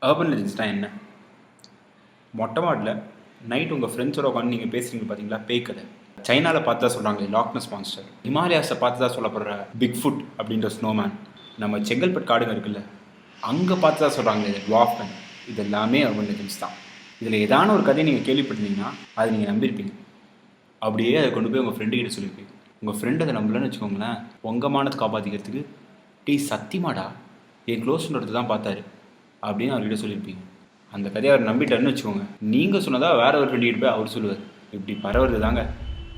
Urban லெஜெண்ட்ஸ்னால் என்ன? மொட்டை மாடில் night உங்கள் ஃப்ரெண்ட்ஸோட உட்காந்து நீங்கள் பேசுகிறீங்க பார்த்தீங்களா, பேய் கதை. சைனாவில் பார்த்தா சொல்கிறாங்களே லாக்னஸ் மான்ஸ்டர், ஹிமாலயாஸை பார்த்து தான் சொல்லப்படுற பிக் ஃபுட் அப்படின்ற ஸ்னோமேன், நம்ம செங்கல்பட்டு காடுங்க இருக்குல்ல அங்கே பார்த்து தான் சொல்கிறாங்களே வாஃப்மேன், இது எல்லாமே அர்பன் லெஜெண்ட்ஸ் தான். இதில் ஏதான ஒரு கதையை நீங்கள் கேள்விப்பட்டீங்கன்னா அதை நீங்கள் நம்பியிருப்பீங்க. அப்படியே அதை கொண்டு போய் உங்கள் ஃப்ரெண்டுக்கிட்ட சொல்லியிருப்பீங்க. உங்கள் ஃப்ரெண்டு அதை நம்பலன்னு வச்சுக்கோங்களேன், உங்கள் மானத்தை காப்பாற்றிக்கிறதுக்கு சத்தியமாடா என் க்ளோஸ் ஃப்ரெண்ட் தான் பார்த்தாரு அப்படின்னு அவர்கிட்ட சொல்லியிருப்பீங்க. அந்த கதையை அவர் நம்பிட்டாருன்னு வச்சுக்கோங்க, நீங்கள் சொன்னதா வேற ஒரு ஃப்ரெண்டுக்கிட்ட போய் அவர் சொல்லுவார். இப்படி பரவுறது தாங்க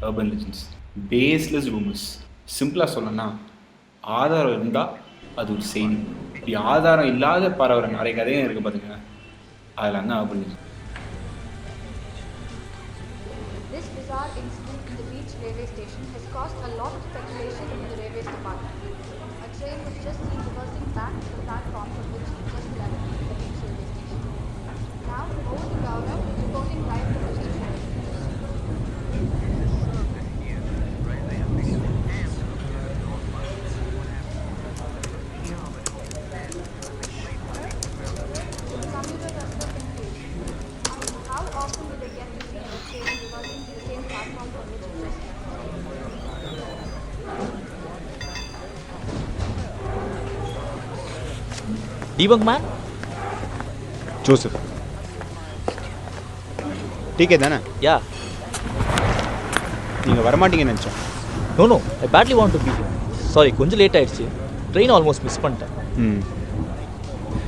அர்பன் லெஜெண்ட்ஸ், பேஸ்லெஸ் ரூமர்ஸ். சிம்பிளாக சொல்லணும்னா ஆதாரம் இருந்தால் அது ஒரு செய்தி. இப்படி ஆதாரம் இல்லாத பரவுற நிறைய கதையும் இருக்குது பார்த்துங்க, அதில் தான் urban legends. This bizarre incident in the beach railway station has caused a lot of speculation in the railways department. A train was just seen reversing back to the platform from which it just left the beach railway station. Now, over to Gaurav, reporting live from the beach railway station. Commuters are so confused. How often do they get to see a train reversing to the same platform from which it just left? Debunk man? Joseph. ठीक है दाना? Yeah. நீங்கள் வரமாட்டீங்கன்னு நினச்சோம். No, I badly want to be here. Sorry, கொஞ்சம் late ஆயிடுச்சு. Train almost miss பண்ணிட்டேன்.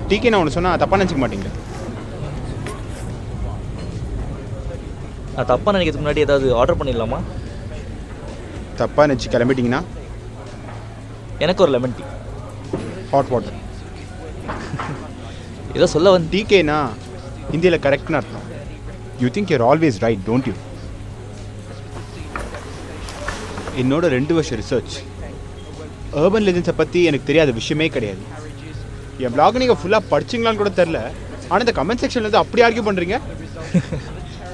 Decay நான் ஒன்று சொன்னால் தப்பாக நினச்சிக்க மாட்டீங்களா? நான் தப்பாக நினைக்கிறதுக்கு முன்னாடி ஏதாவது ஆர்டர் பண்ணிடலாமா? தப்பாக நினச்சி கிளம்பிட்டீங்கன்னா எனக்கு ஒரு லெமன் டீ, ஹாட் வாட்டர். ஏதோ சொல்ல வந்து. டிகேனா ஹிந்தியில் கரெக்ட்னு அர்த்தம். You think your always right, don't you? என்னோட 2 வருஷம் ரிசர்ச் அர்பன் லெஜெண்ட்ஸை பற்றி எனக்கு தெரியாத விஷயமே கிடையாது. என் பிளாக் நீங்கள் ஃபுல்லாக படிச்சிங்களான்னு கூட தெரில, ஆனால் இந்த கமெண்ட் செக்ஷனில் வந்து அப்படி ஆர்கியூ பண்ணுறீங்க.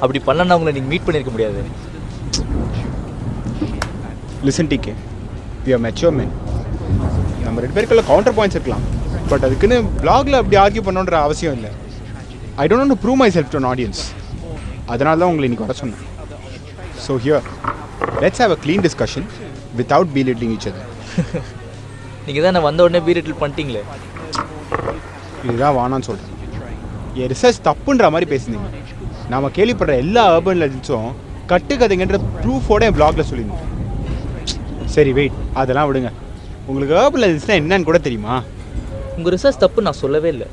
அப்படி பண்ணனா உங்களை நீங்கள் மீட் பண்ணியிருக்க முடியாது. Listen DK, we are mature man. நம்ம 2 பேருக்குள்ள கவுண்டர் பாயிண்ட்ஸ் இருக்கலாம், பட் அதுக்குன்னு பிளாகில் அப்படி ஆர்கியூ பண்ணணுன்ற அவசியம் இல்லை. I don't want to prove myself to an audience. அதனால தான் உங்களை இன்றைக்கி வர சொன்னேன். So here let's have a clean discussion without belittling each other. நீங்கள் தான் நான் வந்த உடனே பீலிட்டில் பண்ணிட்டீங்களே. இதுதான் வானான்னு சொல்கிறேன். என் ரிசர்ச் தப்புன்ற மாதிரி பேசுனீங்க. நாம் கேள்விப்படுற எல்லா அர்பன் லெஜெண்ட்ஸும் கட்டுக்கதைங்கன்ற ப்ரூஃபோட என் பிளாகில் சொல்லியிருந்தேன். சரி வெயிட், அதெல்லாம் விடுங்க. உங்களுக்கு அர்பன் லெஜெண்ட்ஸ்னால் என்னன்னு கூட தெரியுமா? உங்கள் ரிசர்ச் தப்பு நான் சொல்லவே இல்லை.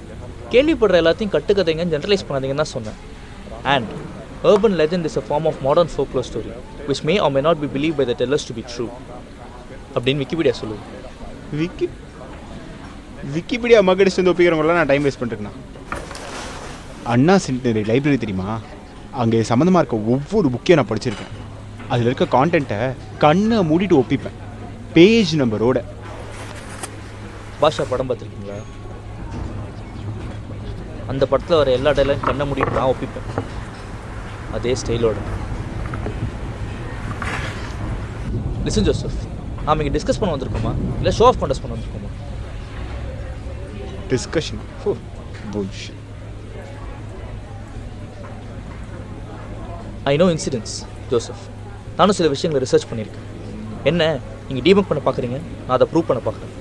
கேள்விப்படுற எல்லாத்தையும் கட்டுக்கதைங்க ஜென்ரலைஸ் பண்ணாதீங்கன்னு தான் சொன்னேன். And urban legend is a form of modern folklore story which may or may not be believed by the tellers to be true. அப்படின்னு விக்கிபீடியா சொல்லுது. விக்கிபீடியா மகடிச்சு வந்து ஒப்பிக்கிறவங்களாம் நான் டைம் வேஸ்ட் பண்ணிருக்கேண்ணா. அண்ணா சென்டரி லைப்ரரி தெரியுமா? அங்கே சம்மந்தமாக இருக்க ஒவ்வொரு புக்கையும் நான் படிச்சிருக்கேன். அதில் இருக்க கான்டென்ட்டை கண்ணை மூடிட்டு ஒப்பிப்பேன், பேஜ் நம்பரோட. பாஷா படம் பார்த்துருக்கீங்களா? அந்த படத்தில் வர எல்லா டைலாகும் கண்ணை மூடிட்டு நான் ஒப்பிப்பேன், அதே ஸ்டைலோட. லிசன் ஜோசப், நாம் இங்கே டிஸ்கஸ் பண்ண வந்திருக்கோமா இல்லை ஷோ ஆஃப் கண்டஸ்ட் பண்ண வந்திருக்கோமா? Discussion. Bullshit. I know incidents Joseph. நானும் சில விஷயங்களை ரிசர்ச் பண்ணியிருக்கேன். என்ன நீங்கள் டீபங்க் பண்ண பார்க்குறீங்க, நான் அதை ப்ரூவ் பண்ண பார்க்குறேன்.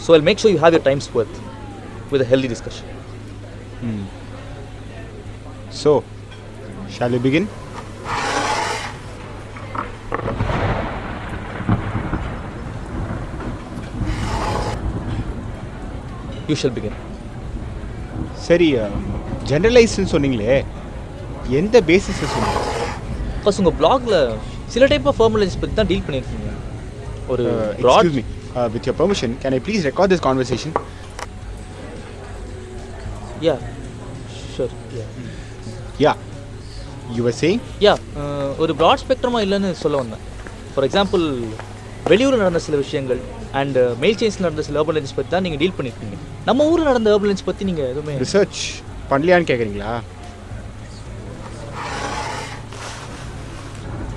So I'll make sure you have your time's worth with a healthy discussion. So shall we begin? You shall begin. சரி, ஜென்ரலைஸ்ன்னு சொன்னீங்களே, எந்த பேசிஸில் சொன்னீங்க? பிகாஸ் உங்கள் பிளாகில் சில டைப் ஆஃப் ஃபார்முலேஷன்ஸ் பற்றி தான் டீல் பண்ணியிருக்கீங்க. ஒரு excuse me, with your permission, can I please record this conversation? Yeah, sure. Yeah. You were saying? Yeah, ஒரு ப்ராட் ஸ்பெக்ட்ரமாக இல்லைன்னு சொல்ல வந்தேன். ஃபார் எக்ஸாம்பிள், வெளியூரில் நடந்த சில விஷயங்கள் அண்ட் மெயில் சேஞ்சில் நடந்த சில அர்பன் லெஜெண்ட்ஸ் பற்றி தான் நீங்கள் டீல் பண்ணியிருக்கீங்க. நம்ம ஊரில் நடந்த அர்பன் லெஜெண்ட்ஸ் பற்றி நீங்கள் எதுவுமே ரிசர்ச் பண்ணலையான்னு கேட்குறீங்களா?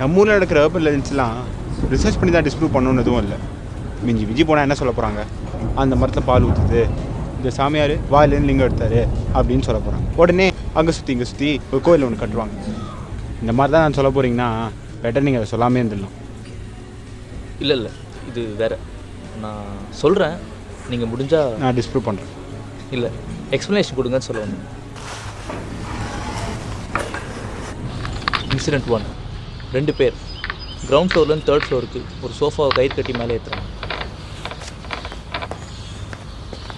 நம்ம ஊரில் நடக்கிற அர்பன் லெஜெண்ட்ஸ்லாம் ரிசர்ச் பண்ணி தான் டிஸ்ப்ரூவ் பண்ணணுன்னு எதுவும் இல்லை. மிஞ்சி போனால் என்ன சொல்ல போகிறாங்க? அந்த மரத்தில் பால் ஊற்றுது, இந்த சாமியார் வாயிலேருந்து லிங்கம் எடுத்தார் அப்படின்னு சொல்ல போகிறாங்க. உடனே அங்கே சுற்றி ஒரு கோயில் ஒன்று கட்டுவாங்க. இந்த மாதிரி தான் நான் சொல்ல போகிறீங்கன்னா பெட்டர் நீங்கள் அதை சொல்லாமே இருந்துடலாம். இல்லை இது வேறு. நான் சொல்கிறேன், நீங்கள் முடிஞ்சால் நான் டிஸ்ப்ரூவ் பண்ணுறேன். இல்லை, எக்ஸ்ப்ளனேஷன் கொடுங்கன்னு சொல்ல வந்தேன். இன்சிடென்ட் 1. 2 பேர் கிரவுண்ட் ஃப்ளோர்லேருந்து 3rd ஃப்ளோருக்கு ஒரு சோஃபாவை கயிறு கட்டி மேலே ஏற்றுறாங்க.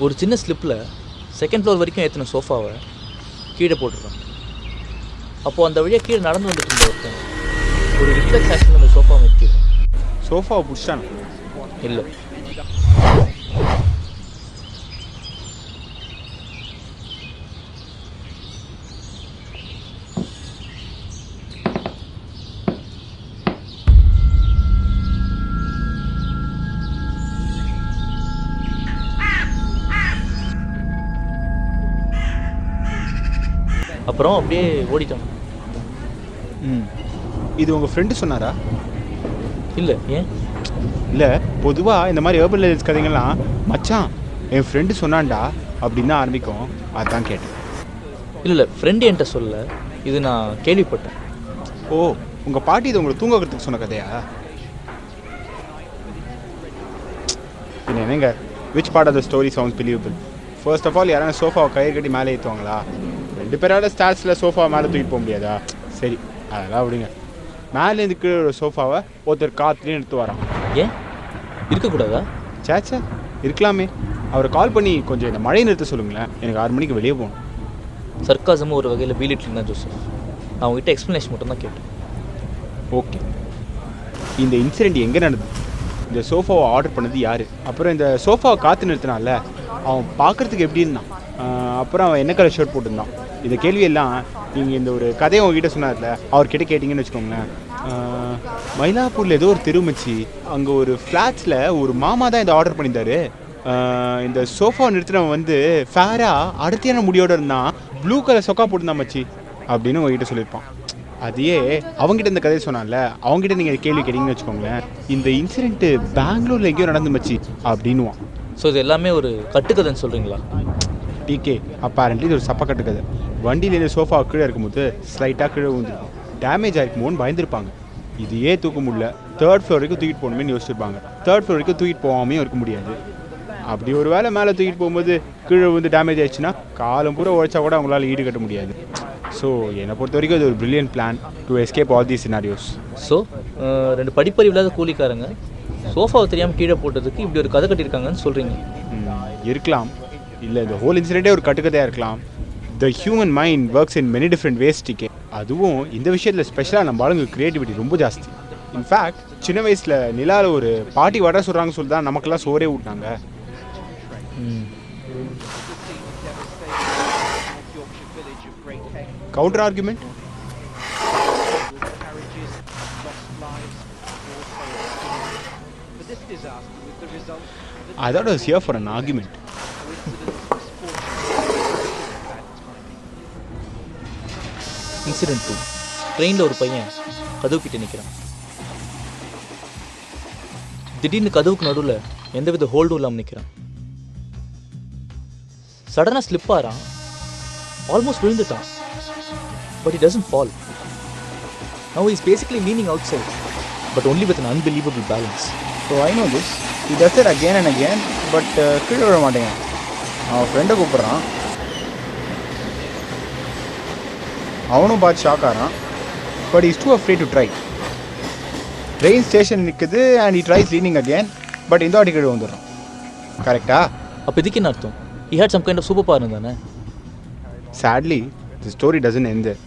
ஒரு சின்ன ஸ்லிப்பில் 2nd ஃப்ளோர் வரைக்கும் ஏற்றின சோஃபாவை கீழே போட்டுடுறாங்க. அப்போது அந்த வழியாக கீழே நடந்து வந்துட்டு இருந்த ஒருத்தன் ஒரு ரிஃப்ளெக்ஸ் ஆக்ஷன் அந்த சோஃபாவை நிறுத்திடுறான். சோஃபாவை பிடிச்சிட்டான்? இல்லை, அப்புறம் அப்படியே ஓடிட்டான். இது உங்கள் ஃப்ரெண்டு சொன்னாரா? இல்லை. ஏன்? இல்லை, பொதுவாக இந்த மாதிரி ஏர்பன் லெஜெண்ட்ஸ் கதைங்கள்லாம் மச்சான் என் ஃப்ரெண்டு சொன்னான்டா அப்படின்னு தான் ஆரம்பிக்கும். அதுதான் கேட்டேன். இல்லை, ஃப்ரெண்டு என்கிட்ட சொல்லலை, இது நான் கேள்விப்பட்டேன். ஓ, உங்கள் பாட்டி இது உங்களை தூங்க வைக்கிறதுக்கு சொன்ன கதையா? இல்லை என்னங்க, which part of the story sounds believable? First of all யாரான சோஃபாவை கயிறு கட்டி மேலே ஏற்றுவாங்களா? 2 பேரோட ஸ்டார்ஸில் சோஃபா மேலே தூக்கிட்டு போக முடியாதா? சரி, அதெல்லாம் விடுங்க. மேலே இருக்கிற ஒரு சோஃபாவை ஒருத்தர் காற்றுலேயும் எடுத்து வரான். ஏன் இருக்கக்கூடாதா? சேச்சா, இருக்கலாமே. அவரை கால் பண்ணி கொஞ்சம் இந்த மழையை நிறுத்த சொல்லுங்களேன், எனக்கு 6 மணிக்கு வெளியே போகணும். சர்க்காசமும் ஒரு வகையில் பீலிட்லிங் தான் ஜோசப். நான் உங்ககிட்ட எக்ஸ்ப்ளனேஷன் மட்டும் தான் கேட்டேன். ஓகே, இந்த இன்சிடெண்ட் எங்கே நடந்தது? இந்த சோஃபாவை ஆர்டர் பண்ணது யார்? அப்புறம் இந்த சோஃபாவை காற்று நிறுத்தினால அவன் பார்க்குறதுக்கு எப்படி இருந்தான்? அப்புறம் அவன் என்ன கலர் ஷர்ட் போட்டிருந்தான்? இந்த கேள்வியெல்லாம் நீங்கள் இந்த ஒரு கதையை உங்ககிட்ட சொன்னார்ல, அவர்கிட்ட கேட்டிங்கன்னு வச்சுக்கோங்களேன். மயிலாப்பூரில் ஏதோ ஒரு தெருமச்சி, அங்கே ஒரு ஃப்ளாட்ஸில் ஒரு மாமா தான் இதை ஆர்டர் பண்ணியிருந்தாரு. இந்த சோஃபா நிறுத்தினவன் வந்து ஃபேராக அடர்த்தியான முடியோடு இருந்தான், ப்ளூ கலர் சொக்கா போட்டிருந்தான் மச்சி அப்படின்னு உங்ககிட்ட சொல்லியிருப்பான். அதையே அவங்ககிட்ட இந்த கதையை சொன்னான்ல, அவங்ககிட்ட நீங்கள் கேள்வி கேட்டிங்கன்னு வச்சுக்கோங்களேன், இந்த இன்சிடென்ட்டு பெங்களூரில் எங்கேயோ நடந்து மச்சி அப்படின்னுவான். ஸோ இது எல்லாமே ஒரு கட்டுக்கதைன்னு சொல்கிறீங்களா? டிகே, அப்பேரண்ட்லி இது ஒரு சப்ப கட்டுக்கதை. வண்டியிலேருந்து சோஃபா கீழே இருக்கும்போது ஸ்லைட்டாக கீழே விழுந்துருக்கும். டேமேஜ் ஆகிருக்குமோன்னு பயந்துருப்பாங்க. இதையே தூக்க முடியல, 3rd ஃப்ளோர் வரைக்கும் தூக்கிட்டு போகணுமே யோசிச்சிருப்பாங்க. 3rd ஃப்ளோர் வரைக்கும் தூக்கிட்டு போகாமையும் இருக்க முடியாது. அப்படி ஒரு வேளை மேலே தூக்கிட்டு போகும்போது கீழே வந்து டேமேஜ் ஆயிடுச்சுன்னா காலம் பூரா உழைச்சா கூட அவங்களால ஈடு கட்ட முடியாது. ஸோ என்னை பொறுத்த வரைக்கும் இது ஒரு brilliant plan to escape all these scenarios. So 2 படிப்பறிவு இல்லாத கூலிக்காரங்க சோஃபாவை தெரியாமல் கீழே போட்டதுக்கு இப்படி ஒரு கதை கட்டியிருக்காங்கன்னு சொல்கிறீங்க? இருக்கலாம். இல்லை, இந்த ஹோல் இன்சிடென்ட்டே ஒரு கட்டுக்கதையாக இருக்கலாம். The human mind works in many different ways DK. அதுவும் இந்த விஷயத்தில் ஸ்பெஷலாக நம்ம ஆளுங்க க்ரியேட்டிவிட்டி ரொம்ப ஜாஸ்தி. இன்ஃபேக்ட் சின்ன வயசில் நிலாவில் ஒரு பாட்டி வட சொல்கிறாங்கன்னு சொல்லி தான் நமக்கெல்லாம் சோறே ஊட்டினாங்க. Counter argument? I thought I was here for an argument. Incident 2. ட்ரெயினில் ஒரு பையன் கதவு கிட்ட நிற்கிறான். திடீர்னு கதவுக்கு நடுவில் எந்தவித ஹோல்டும் இல்லாமல் நிற்கிறான். சடனாக ஸ்லிப் ஆகிறான், ஆல்மோஸ்ட் விழுந்துட்டான். But he doesn't fall. Now he is basically leaning outside, but only with an unbelievable balance. So I know this. He does it again and again, but கீழே விட மாட்டேங்க. அவன் ஃப்ரெண்டை கூப்பிட்றான், அவனும் பார்த்து ஷாக் ஆகிறான். But is too afraid to try. Train station நிற்குது and he tries leaning again, but இந்த வாட்டி கீழே வந்துடுறான். கரெக்டா? அப்போ இதுக்கு என்ன அர்த்தம்? He had some kind of super power தானே? Sadly, the story doesn't end there.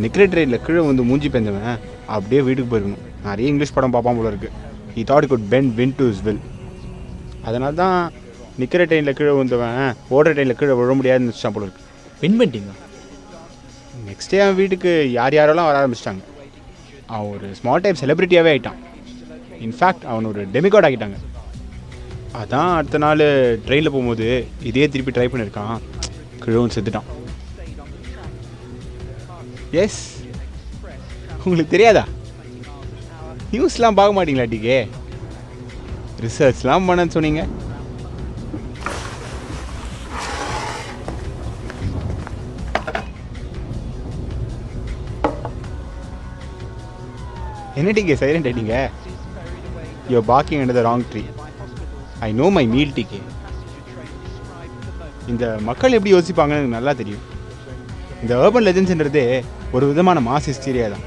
நிற்கிற ட்ரெயினில் கீழே வந்து மூஞ்சி பெஞ்சவன் அப்படியே வீட்டுக்கு போயிருக்கணும். நிறைய இங்கிலீஷ் படம் பார்ப்பான் போல இருக்குது. He thought he could bend wind to his will. அதனால தான் நிற்கிற ட்ரெயினில் கீழே வந்தவன் ஓடுற ட்ரெயினில் கீழே விழ முடியாதுன்னு வச்சான் போல இருக்கு. வின்வெண்டிங்கா? நெக்ஸ்ட் டே அவன் வீட்டுக்கு யாரெல்லாம் வர ஆரம்பிச்சிட்டாங்க. அவன் ஒரு ஸ்மால் டைம் செலிப்ரிட்டியாகவே ஆகிட்டான். இன்ஃபேக்ட் அவன் ஒரு டெமிகாட் ஆகிட்டாங்க. அதான் அடுத்த நாள் ட்ரெயினில் போகும்போது இதே திருப்பி ட்ரை பண்ணியிருக்கான், கீழவும் செத்துட்டான். எஸ், உங்களுக்கு தெரியாதா? நியூஸ்லாம் பார்க்க மாட்டிங்களா டிகே? ரிசர்ச்லாம் பண்ணன்னு சொன்னீங்க. என்ன டிக்கே சைலண்ட் ஆகிட்டீங்க? You barking under the wrong tree. I know my meal டிக்கே. இந்த மக்கள் எப்படி யோசிப்பாங்கன்னு எனக்கு நல்லா தெரியும். இந்த அர்பன் லெஜெண்ட்ஸ்ன்றதே ஒரு விதமான மாஸ் ஹிஸ்டீரியா தான்.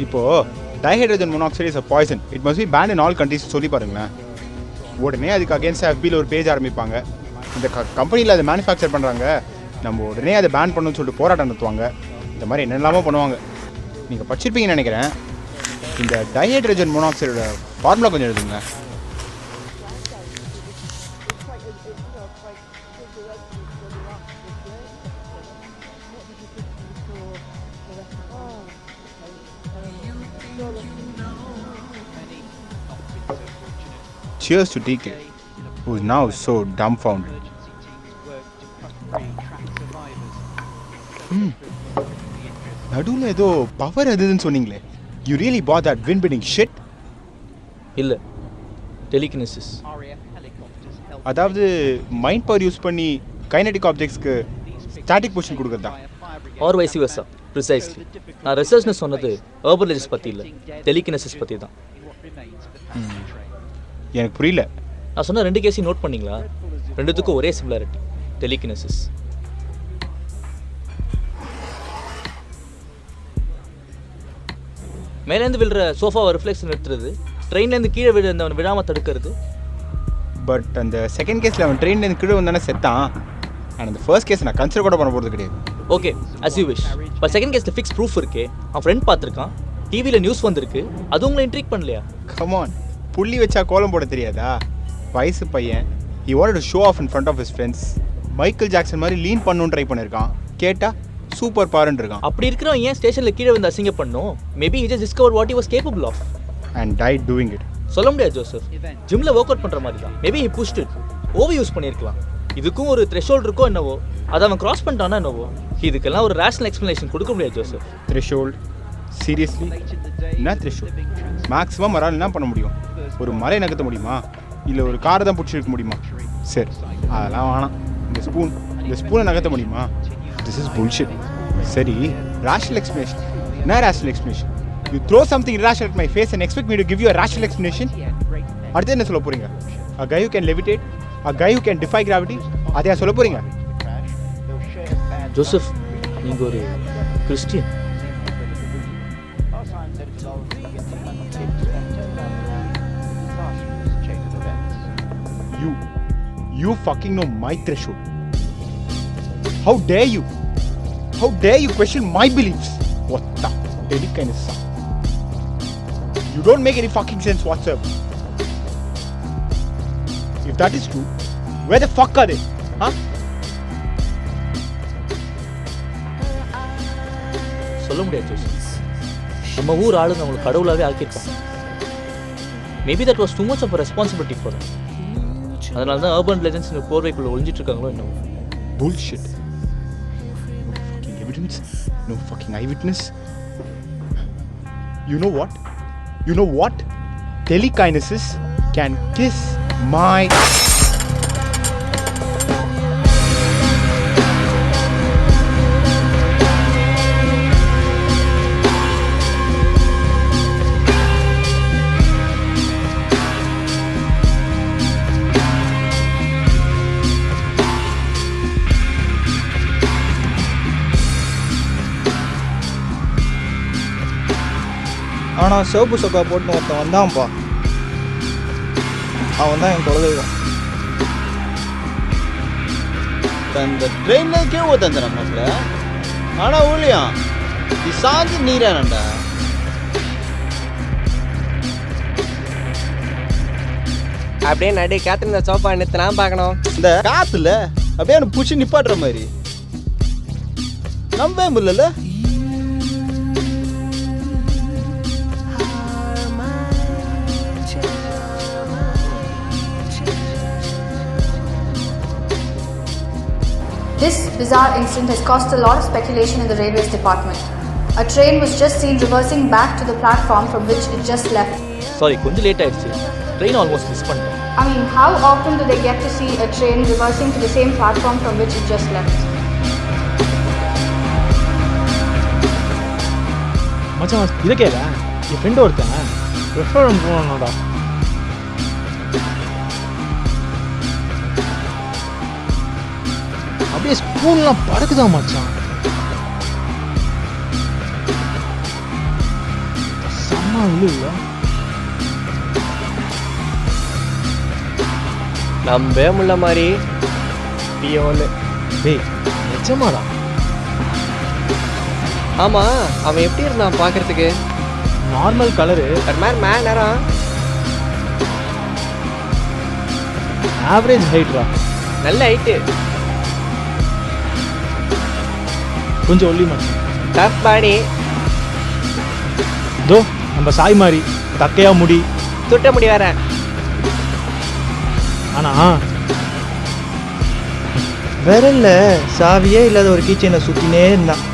இப்போது dihydrogen monoxide is a poison, it must be ban in all countries சொல்லி பாருங்களேன். உடனே அதுக்கு அகேன்ஸ்ட் எஃபியில் ஒரு பேஜ் ஆரம்பிப்பாங்க. இந்த கம்பெனியில் அதை மேனுஃபேக்சர் பண்ணுறாங்க, நம்ம உடனே அதை பேன் பண்ணணும்னு சொல்லிட்டு போராட்டம் நடத்துவாங்க. இந்த மாதிரி என்னெல்லாமோ பண்ணுவாங்க. நீங்கள் படிச்சிருப்பீங்கன்னு நினைக்கிறேன். இந்த டைஹைட்ரஜன் மோனாக்சைடோட ஃபார்முலா கொஞ்சம் எழுதுங்க. Cheers to TK, who is now so dumbfounded. நடுவில் ஏதோ பவர் எதுன்னு சொன்னீங்களே, you really bought that win pinning shit? இல்லை, டெலிகினசிஸ். அதாவது மைண்ட் பவர் யூஸ் பண்ணி கைனடிக் ஆப்ஜெக்ட்ஸ்க்கு ஸ்டாட்டிக் பொசிஷன் கொடுக்குறது தான். Or vice versa, precisely. நான் ரிசர்ச்னு சொன்னது அர்பன் லெஜெண்ட்ஸ் பற்றி இல்லை, டெலிகினசிஸ் பற்றி தான். எனக்கு புரியல. நான் சொன்ன 2 கேஸையும் நோட் பண்ணிங்களா? ரெண்டுத்துக்கும் ஒரே சிமிலாரிட்டி, டெலிகினசிஸ். மேலேருந்து விழுற சோஃபாவை ரிஃப்ளெக்ஷன் எடுத்துறது, ட்ரெயின்லேருந்து கீழே விழுந்தவன் விழாமல் தடுக்கிறது. பட் அந்த செகண்ட் கேஸில் அவன் ட்ரெயின்லேருந்து கீழே வந்தானே செத்தான். அண்ட் அந்த ஃபர்ஸ்ட் கேஸ் நான் கன்சிடர் கூட பண்ண போகிறது கிடையாது. Okay, as you wish. But second கேஸில் ஃபிக்ஸ் ப்ரூஃப் இருக்கே, அவன் ஃப்ரெண்ட் பார்த்துருக்கான், டிவியில் நியூஸ் வந்திருக்கு, அது உங்களை இன்ட்ரீக் பண்ணலையா? கமான், புள்ளி வச்சா கோலம் போட தெரியாதா? வயசு பையன், he wanted to show off in front of his friends. Michael Jackson மாதிரி லீன் பண்ணணும்னு ட்ரை பண்ணியிருக்கான். கேட்டா சூப்பர் பாருன்னு இருக்கான். அப்படி இருக்கிறவன் ஏன் ஸ்டேஷனில் கீழே வந்து அசிங்க பண்ணும்? Maybe he just discovered what he was capable of and died doing it. சொல்ல முடியாது ஜோசப். ஜிம்ல ஒர்க் அவுட் பண்ற மாதிரி தான். Maybe he pushed it, over use பண்ணியிருக்கலாம். இதுக்கும் ஒரு த்ரெஷோல்ட் இருக்கோ என்னவோ, அதை அவன் கிராஸ் பண்ணிட்டானா என்னவோ. இதுக்கெல்லாம் ஒரு ரேஷனல் எக்ஸ்பிளனேஷன் கொடுக்க முடியாது ஜோசப். த்ரெஷோல்ட்? சீரியஸ்லி? என்ன த்ரெஷோல்ட்? மேக்ஸிமம் வரால் என்ன பண்ண முடியும்? ஒரு மலை நகர்த்த முடியுமா? இல்லை ஒரு காரை தான் பிடிச்சிருக்க முடியுமா? சரி, அதெல்லாம் வேணாம். இந்த ஸ்பூனை நகர்த்த முடியுமா? This is bullshit. சரி, ரேஷனல் எக்ஸ்பிளனேஷன். என்ன rational explanation? You throw something irrational at my face and expect me to give you a rational explanation? அடுத்து என்ன சொல்ல போறீங்க? A guy who can levitate, a guy who can defy gravity, அதையா சொல்ல போறீங்க? Joseph, நீங்க ஒரு Christian. You fucking know my threshold. How dare you? How dare you question my beliefs? What the telekiness? You don't make any fucking sense whatsoever. If that is true, where the fuck are they? Huh? சொல்ல முடியாது Joseph. நம்ம ஊர் ஆளுங்க அவங்களுக்கு கடவுளாகவே ஆக்கியிருக்காங்க. Maybe that was too much of responsibility for them. அதனால தான் அர்பன் லெஜெண்ட்ஸ் போர்வைக்குள்ள ஒளிஞ்சிட்டு இருக்காங்களோ என்னவோ. Bullshit. No fucking evidence. No fucking eyewitness. You know what? You know what? Telekinesis can kiss my... ஆனால் சிவப்பு சொக்கா போட்டுன்னு ஒருத்தன் வந்தான்ப்பா, அவன் தான் என் குலதெய்வம். இந்த ட்ரெயினில் கீழே ஓத்தந்த நம்மள ஆனால் ஊழியம் இது சாஞ்சு நீரானண்டா. அப்படியே நடி காத்து இந்த சோப்பா நிறுத்து நான் பார்க்கணும். இந்த காத்துல அப்படியே எனக்கு பிடிச்சி நிப்பாட்டுற மாதிரி நம்பவே முடியல. This bizarre incident has caused a lot of speculation in the railways department. A train was just seen reversing back to the platform from which it just left. Sorry, கொஞ்சம் லேட் ஆயிடுச்சு. ட்ரெயின் ஆல்மோஸ்ட் மிஸ் பண்ணிட்டேன். I mean, how often do they get to see a train reversing to the same platform from which it just left? மச்சான் இதை கேள, என் friend ஒருத்தன் restaurant போகணும்டா. அப்படியே ஸ்கூல்லாம் பறக்குதான் மச்சான். செம்ம இல்லை நம்பவே முடியல மாதிரி டேய் நிஜமாடா. ஆமா அவன் எப்படி இருந்தான் பார்க்கறதுக்கு? நார்மல் கலரு, ஒரு மாதிரி மேனரா, ஆவரேஜ் ஹைட்ரா, நல்ல ஹைட்டு, கொஞ்சம் ஒல்லி மச்சான். டஃப் பாடி, தோ நம்ம சாய் மாதிரி தக்கையா முடி, துட்ட முடி வேற. ஆனா விரல்ல சாவியே இல்லாத ஒரு கீச்சனை சுத்தினே இருந்தான்.